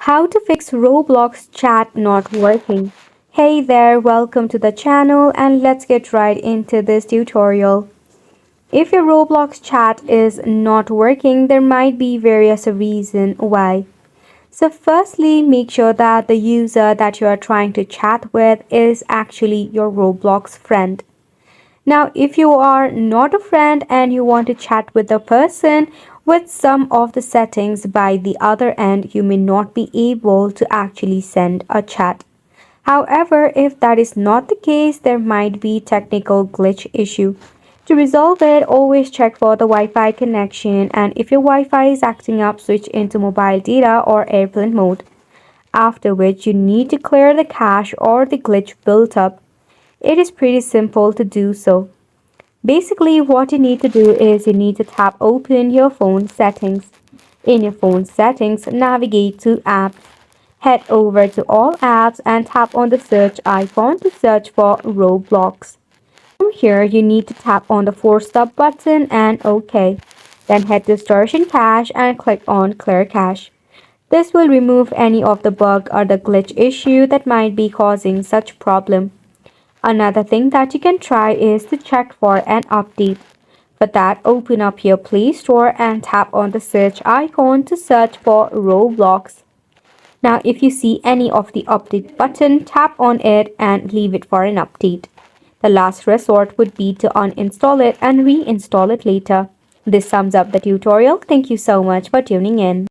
How to fix Roblox chat not working. Hey there, welcome to the channel and let's get right into this tutorial. If your Roblox chat is not working, there might be various reasons why. So firstly, make sure that the user that you are trying to chat with is actually your Roblox friend. Now, if you are not a friend and you want to chat with a person with some of the settings by the other end, you may not be able to actually send a chat. However, if that is not the case, there might be technical glitch issue. To resolve it, always check for the Wi-Fi connection, and if your Wi-Fi is acting up, switch into mobile data or airplane mode. After which you need to clear the cache or the glitch built up. It is pretty simple to do so. Basically, what you need to do is you need to tap open your phone settings. In your phone settings, navigate to apps. Head over to all apps and tap on the search icon to search for Roblox. From here, you need to tap on the force stop button and OK. Then head to storage and cache and click on clear cache. This will remove any of the bug or the glitch issue that might be causing such problem. Another thing that you can try is to check for an update. For that, open up your Play Store and tap on the search icon to search for Roblox. Now, if you see any of the update button, tap on it and leave it for an update. The last resort would be to uninstall it and reinstall it later. This sums up the tutorial. Thank you so much for tuning in.